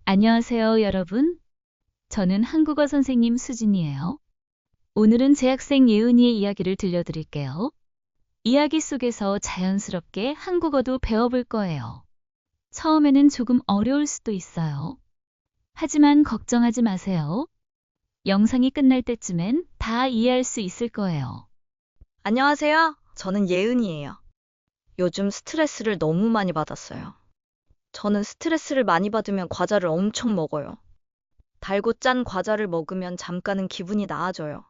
안녕하세요, 여러분. 저는 한국어 선생님 수진이에요. 오늘은 제 학생 예은이의 이야기를 들려드릴게요. 이야기 속에서 자연스럽게 한국어도 배워볼 거예요. 처음에는 조금 어려울 수도 있어요. 하지만 걱정하지 마세요. 영상이 끝날 때쯤엔 다 이해할 수 있을 거예요. 안녕하세요. 저는 예은이에요. 요즘 스트레스를 너무 많이 받았어요. 저는 스트레스를 많이 받으면 과자를 엄청 먹어요. 달고 짠 과자를 먹으면 잠깐은 기분이 나아져요.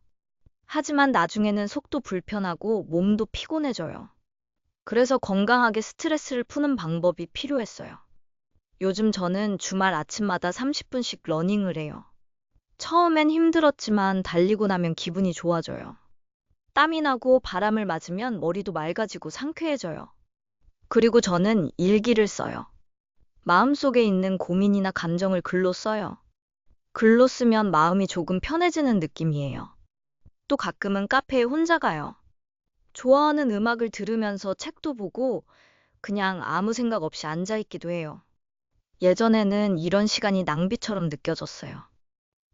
하지만 나중에는 속도 불편하고 몸도 피곤해져요. 그래서 건강하게 스트레스를 푸는 방법이 필요했어요. 요즘 저는 주말 아침마다 30분씩 러닝을 해요. 처음엔 힘들었지만 달리고 나면 기분이 좋아져요. 땀이 나고 바람을 맞으면 머리도 맑아지고 상쾌해져요. 그리고 저는 일기를 써요. 마음속에 있는 고민이나 감정을 글로 써요. 글로 쓰면 마음이 조금 편해지는 느낌이에요. 또 가끔은 카페에 혼자 가요. 좋아하는 음악을 들으면서 책도 보고 그냥 아무 생각 없이 앉아있기도 해요. 예전에는 이런 시간이 낭비처럼 느껴졌어요.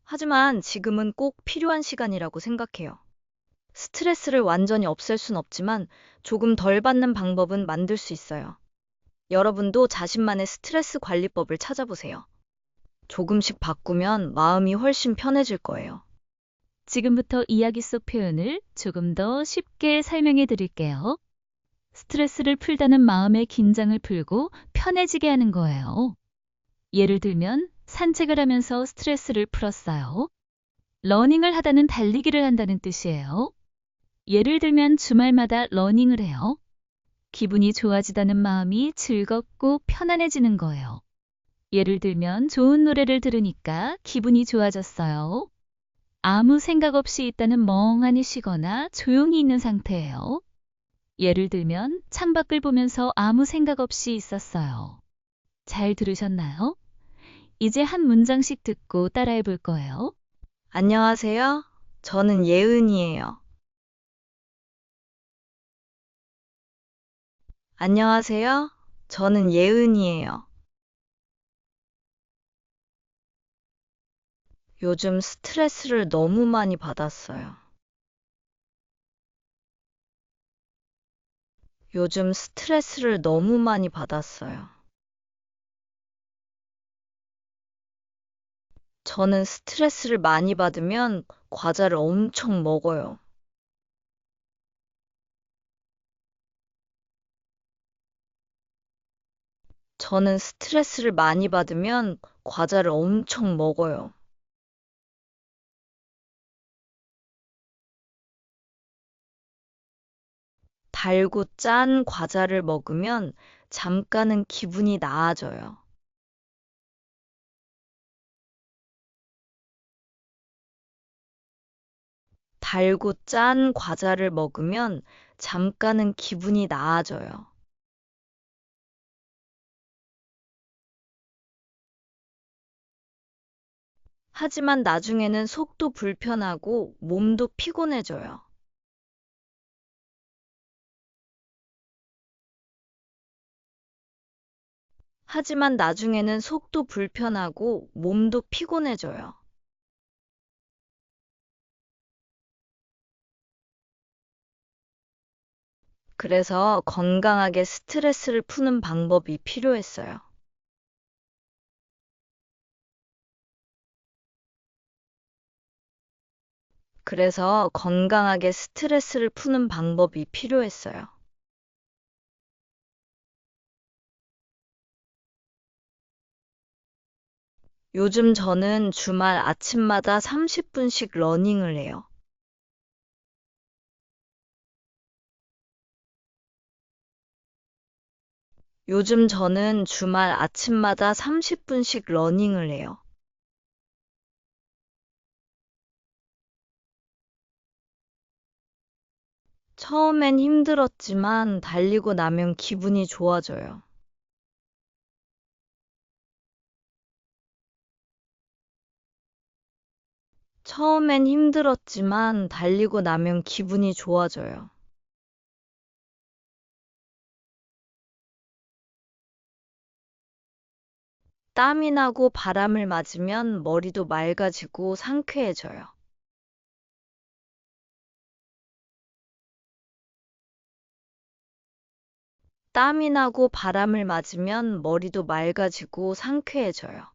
하지만 지금은 꼭 필요한 시간이라고 생각해요. 스트레스를 완전히 없앨 순 없지만 조금 덜 받는 방법은 만들 수 있어요. 여러분도 자신만의 스트레스 관리법을 찾아보세요. 조금씩 바꾸면 마음이 훨씬 편해질 거예요. 지금부터 이야기 속 표현을 조금 더 쉽게 설명해 드릴게요. 스트레스를 풀다는 마음의 긴장을 풀고 편해지게 하는 거예요. 예를 들면 산책을 하면서 스트레스를 풀었어요. 러닝을 하다는 달리기를 한다는 뜻이에요. 예를 들면 주말마다 러닝을 해요. 기분이 좋아지다는 마음이 즐겁고 편안해지는 거예요. 예를 들면 좋은 노래를 들으니까 기분이 좋아졌어요. 아무 생각 없이 있다는 멍하니 쉬거나 조용히 있는 상태예요. 예를 들면 창밖을 보면서 아무 생각 없이 있었어요. 잘 들으셨나요? 이제 한 문장씩 듣고 따라해 볼 거예요. 안녕하세요. 저는 예은이에요. 안녕하세요. 저는 예은이에요. 요즘 스트레스를 너무 많이 받았어요. 요즘 스트레스를 너무 많이 받았어요. 저는 스트레스를 많이 받으면 과자를 엄청 먹어요. 저는 스트레스를 많이 받으면 과자를 엄청 먹어요. 달고 짠 과자를 먹으면 잠깐은 기분이 나아져요. 달고 짠 과자를 먹으면 잠깐은 기분이 나아져요. 하지만 나중에는 속도 불편하고 몸도 피곤해져요. 하지만 나중에는 속도 불편하고 몸도 피곤해져요. 그래서 건강하게 스트레스를 푸는 방법이 필요했어요. 그래서 건강하게 스트레스를 푸는 방법이 필요했어요. 요즘 저는 주말 아침마다 30분씩 러닝을 해요. 요즘 저는 주말 아침마다 30분씩 러닝을 해요. 처음엔 힘들었지만 달리고 나면 기분이 좋아져요. 처음엔 힘들었지만 달리고 나면 기분이 좋아져요. 땀이 나고 바람을 맞으면 머리도 맑아지고 상쾌해져요. 땀이 나고 바람을 맞으면 머리도 맑아지고 상쾌해져요.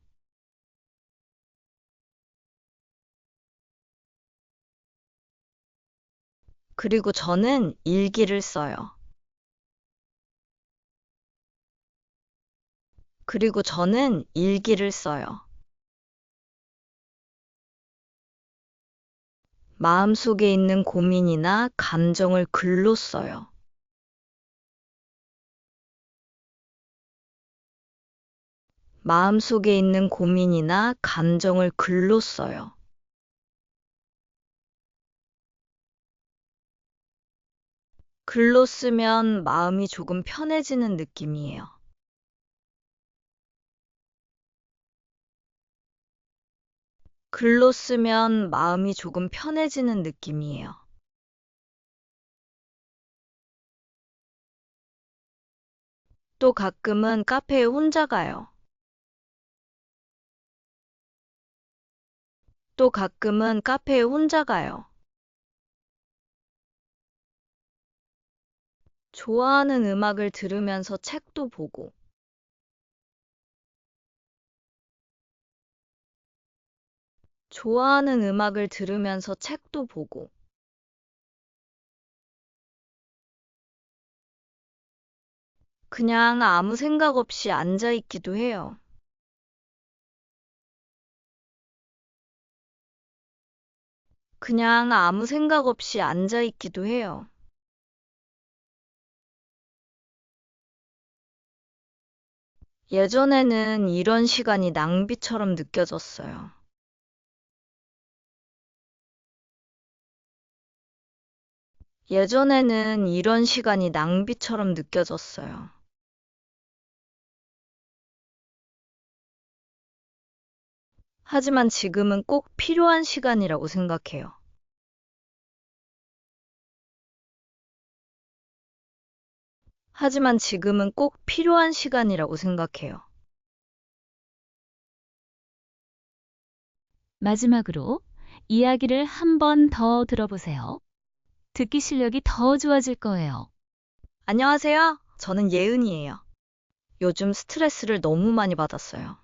그리고 저는 일기를 써요. 그리고 저는 일기를 써요. 마음속에 있는 고민이나 감정을 글로 써요. 마음속에 있는 고민이나 감정을 글로 써요. 글로 쓰면 마음이 조금 편해지는 느낌이에요. 글로 쓰면 마음이 조금 편해지는 느낌이에요. 또 가끔은 카페에 혼자 가요. 또 가끔은 카페에 혼자 가요. 좋아하는 음악을 들으면서 책도 보고, 좋아하는 음악을 들으면서 책도 보고, 그냥 아무 생각 없이 앉아 있기도 해요. 그냥 아무 생각 없이 앉아 있기도 해요. 예전에는 이런 시간이 낭비처럼 느껴졌어요. 예전에는 이런 시간이 낭비처럼 느껴졌어요. 하지만 지금은 꼭 필요한 시간이라고 생각해요. 하지만 지금은 꼭 필요한 시간이라고 생각해요. 마지막으로 이야기를 한 번 더 들어보세요. 듣기 실력이 더 좋아질 거예요. 안녕하세요. 저는 예은이에요. 요즘 스트레스를 너무 많이 받았어요.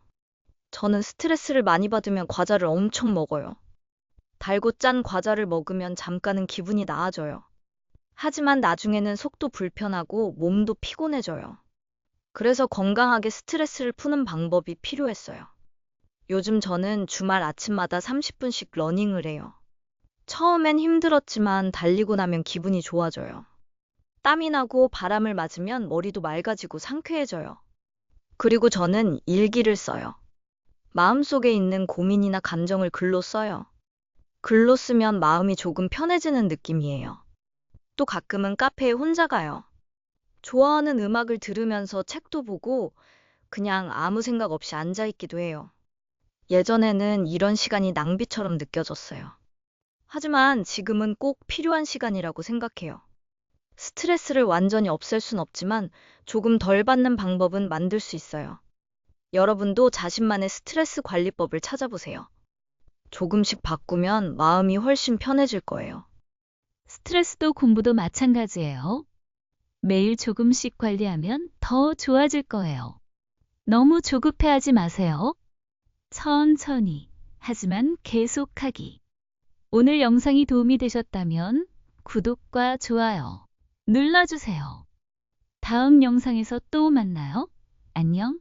저는 스트레스를 많이 받으면 과자를 엄청 먹어요. 달고 짠 과자를 먹으면 잠깐은 기분이 나아져요. 하지만 나중에는 속도 불편하고 몸도 피곤해져요. 그래서 건강하게 스트레스를 푸는 방법이 필요했어요. 요즘 저는 주말 아침마다 30분씩 러닝을 해요. 처음엔 힘들었지만 달리고 나면 기분이 좋아져요. 땀이 나고 바람을 맞으면 머리도 맑아지고 상쾌해져요. 그리고 저는 일기를 써요. 마음속에 있는 고민이나 감정을 글로 써요. 글로 쓰면 마음이 조금 편해지는 느낌이에요. 또 가끔은 카페에 혼자 가요. 좋아하는 음악을 들으면서 책도 보고 그냥 아무 생각 없이 앉아 있기도 해요. 예전에는 이런 시간이 낭비처럼 느껴졌어요. 하지만 지금은 꼭 필요한 시간이라고 생각해요. 스트레스를 완전히 없앨 순 없지만 조금 덜 받는 방법은 만들 수 있어요. 여러분도 자신만의 스트레스 관리법을 찾아보세요. 조금씩 바꾸면 마음이 훨씬 편해질 거예요. 스트레스도 공부도 마찬가지예요. 매일 조금씩 관리하면 더 좋아질 거예요. 너무 조급해하지 마세요. 천천히, 하지만 계속하기. 오늘 영상이 도움이 되셨다면 구독과 좋아요 눌러주세요. 다음 영상에서 또 만나요. 안녕.